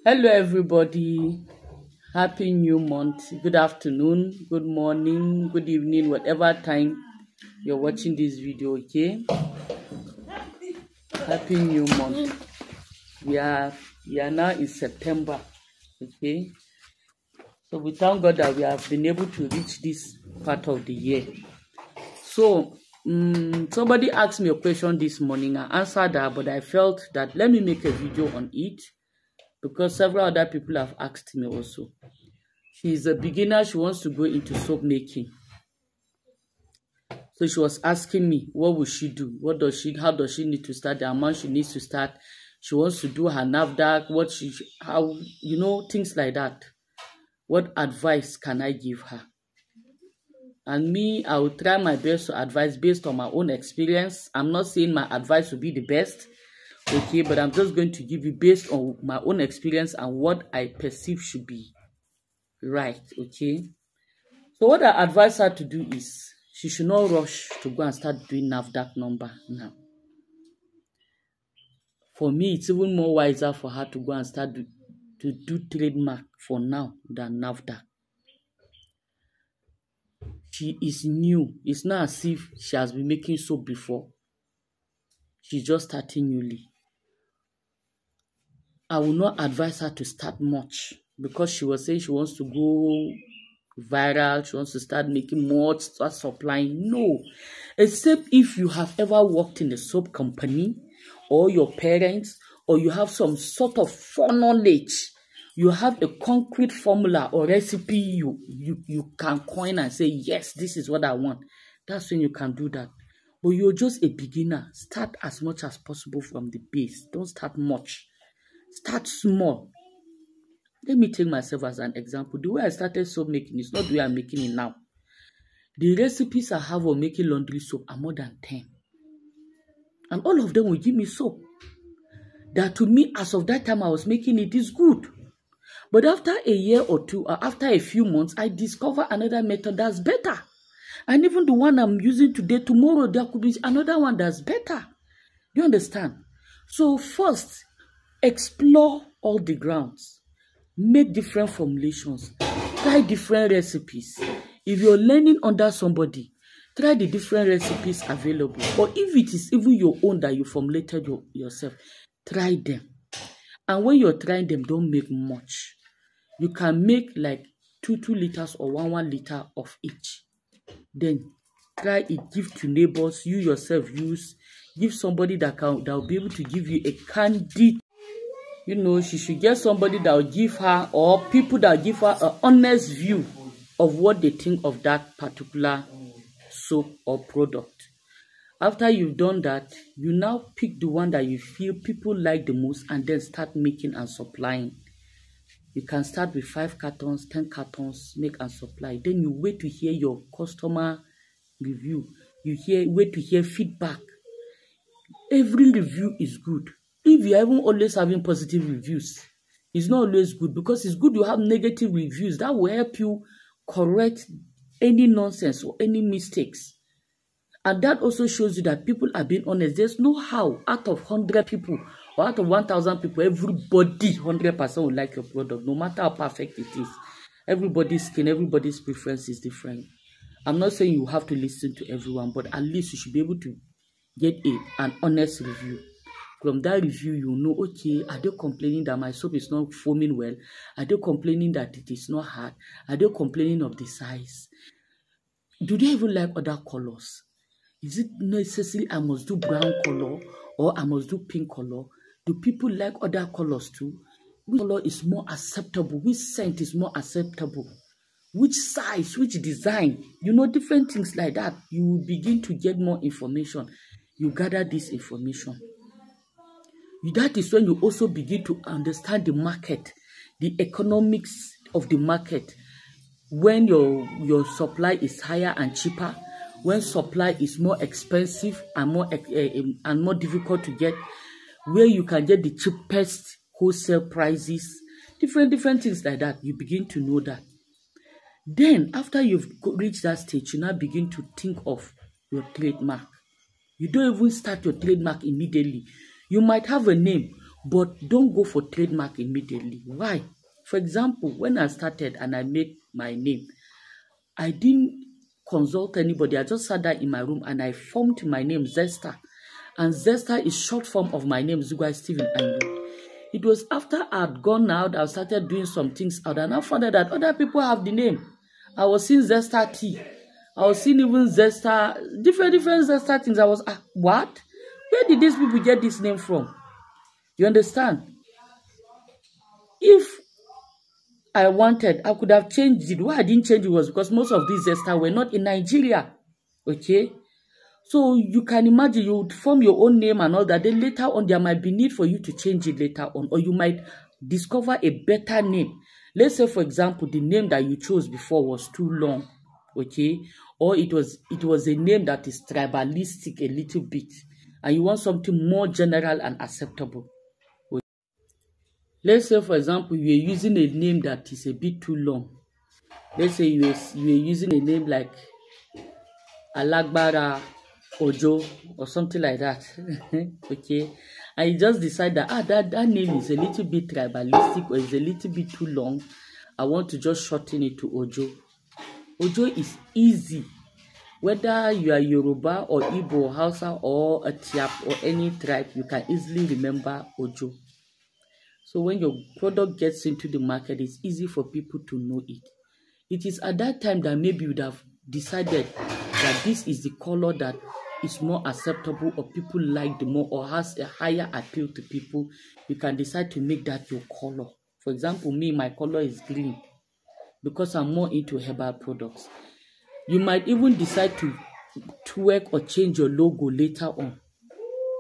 Hello, everybody. Happy new month. Good afternoon, good morning, good evening, whatever time you're watching this video. Okay. Happy new month. We are now in September. Okay. So we thank God that we have been able to reach this part of the year. So somebody asked me a question this morning. I answered that, but I felt that let me make a video on it because several other people have asked me also. She's a beginner. She wants to go into soap making. So she was asking me, what will she do? How does she need to start? The amount she needs to start. She wants to do her NAFDAC. Things like that. What advice can I give her? And me, I will try my best to advise based on my own experience. I'm not saying my advice will be the best, okay, but I'm just going to give you based on my own experience and what I perceive should be right, okay? So what I advise her to do is she should not rush to go and start doing NAFDAC number now. For me, it's even more wiser for her to go and start to do trademark for now than NAFDAC. She is new. It's not as if she has been making soap before. She's just starting newly. I will not advise her to start much because she was saying she wants to go viral, she wants to start making more, start supplying. No, except if you have ever worked in a soap company or your parents, or you have some sort of foreknowledge, you have a concrete formula or recipe you can coin and say, yes, this is what I want. That's when you can do that. But you're just a beginner. Start as much as possible from the base. Don't start much. Start small. Let me take myself as an example. The way I started soap making is not the way I'm making it now. The recipes I have of making laundry soap are more than 10. And all of them will give me soap. That to me, as of that time I was making it, is good. But after a year or two, or after a few months, I discover another method that's better. And even the one I'm using today, tomorrow, there could be another one that's better. Do you understand? So first, explore all the grounds. Make different formulations. Try different recipes. If you're learning under somebody, try the different recipes available. Or if it is even your own that you formulated yourself, try them. And when you're trying them, don't make much. You can make like 2 liters or 1 liter of each. Then try it, give to neighbors, you yourself use. Give somebody that will be able to give you a candid. She should get somebody that will give her, or people that will give her an honest view of what they think of that particular soap or product. After you've done that, you now pick the one that you feel people like the most and then start making and supplying. You can start with 5 cartons, 10 cartons, make and supply. Then you wait to hear your customer review. Wait to hear feedback. Every review is good. If you're even always having positive reviews, it's not always good, because it's good you have negative reviews. That will help you correct any nonsense or any mistakes. And that also shows you that people are being honest. There's no how out of 100 people or out of 1,000 people, everybody 100% will like your product, no matter how perfect it is. Everybody's skin, everybody's preference is different. I'm not saying you have to listen to everyone, but at least you should be able to get an honest review. From that review, you know, okay, are they complaining that my soap is not foaming well? Are they complaining that it is not hard? Are they complaining of the size? Do they even like other colors? Is it necessary I must do brown color or I must do pink color? Do people like other colors too? Which color is more acceptable? Which scent is more acceptable? Which size? Which design? Different things like that. You will begin to get more information. You gather this information. That is when you also begin to understand the market, the economics of the market. When your supply is higher and cheaper, when supply is more expensive and more difficult to get, where you can get the cheapest wholesale prices, different things like that. You begin to know that. Then after you've reached that stage, you now begin to think of your trademark. You don't even start your trademark immediately. You might have a name, But don't go for trademark immediately. Why? For example, when I started and I made my name, I didn't consult anybody. I just sat there in my room and I formed my name Zesta. And Zesta is short form of my name, Zugwai Stephen Angu. It was after I'd gone out, I started doing some things out, and I found out that other people have the name. I was seeing Zesta tea. I was seeing even Zesta, different Zesta things. I was, what? Where did these people get this name from? You understand? If I wanted, I could have changed it. Why I didn't change it was because most of these Zesta were not in Nigeria. Okay? So you can imagine you would form your own name and all that. Then later on, there might be need for you to change it later on. Or you might discover a better name. Let's say, for example, the name that you chose before was too long. Okay? Or it was a name that is tribalistic a little bit. And you want something more general and acceptable. Let's say, for example, you are using a name that is a bit too long. Let's say you are using a name like Alagbara Ojo or something like that. Okay, and you just decide that that name is a little bit tribalistic or is a little bit too long. I want to just shorten it to Ojo. Ojo is easy. Whether you are Yoruba or Igbo or Hausa or a Tiap or any tribe, you can easily remember Ojo. So when your product gets into the market, it's easy for people to know it. It is at that time that maybe you would have decided that this is the color that is more acceptable or people like the more or has a higher appeal to people. You can decide to make that your color. For example, me, my color is green because I'm more into herbal products. You might even decide to tweak or change your logo later on.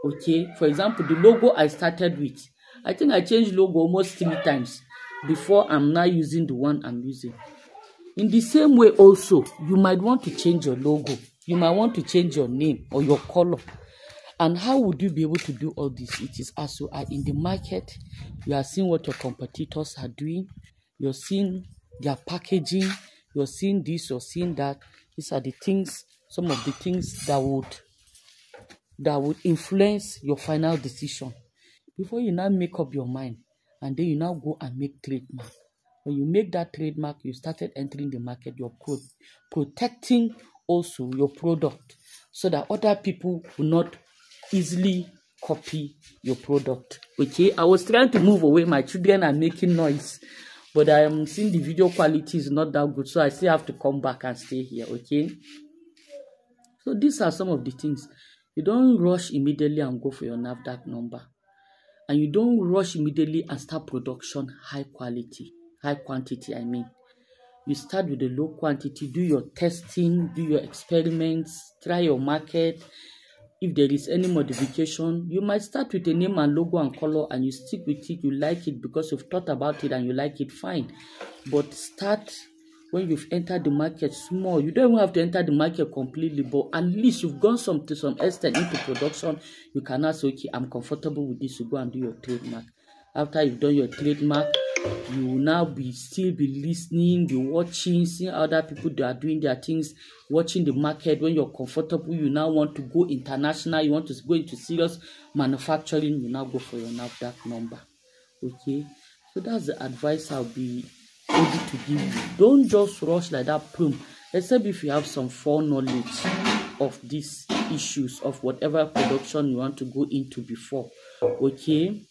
Okay, for example, the logo I started with, I think I changed logo almost 3 times before I'm now using the one I'm using. In the same way also, you might want to change your logo. You might want to change your name or your color. And how would you be able to do all this? It is as you are in the market, you are seeing what your competitors are doing. You're seeing their packaging. You're seeing this, you're seeing that. These are the things, some of the things that would influence your final decision. Before you now make up your mind, and then you now go and make trademark. When you make that trademark, you started entering the market, you're protecting also your product so that other people will not easily copy your product. Okay, I was trying to move away. My children are making noise, but I am seeing the video quality is not that good, so I still have to come back and stay here. Okay, so these are some of the things. You don't rush immediately and go for your NAFDAC number. And you don't rush immediately and start production high quantity. I mean, you start with a low quantity, do your testing, do your experiments, try your market. If there is any modification, you might start with a name and logo and color and you stick with it. You like it because you've thought about it and you like it, fine. But start when you've entered the market small. You don't even have to enter the market completely, but at least you've gone to some extent into production. You can now say, okay, I'm comfortable with this. You go and do your trademark. After you've done your trademark, you will now still be listening, be watching, seeing other people that are doing their things, watching the market. When you're comfortable, you now want to go international, you want to go into serious manufacturing, you now go for your NAFDAC number. Okay, so that's the advice I'll be able to give you. Don't just rush like that, boom, except if you have some foreknowledge of these issues of whatever production you want to go into before. Okay,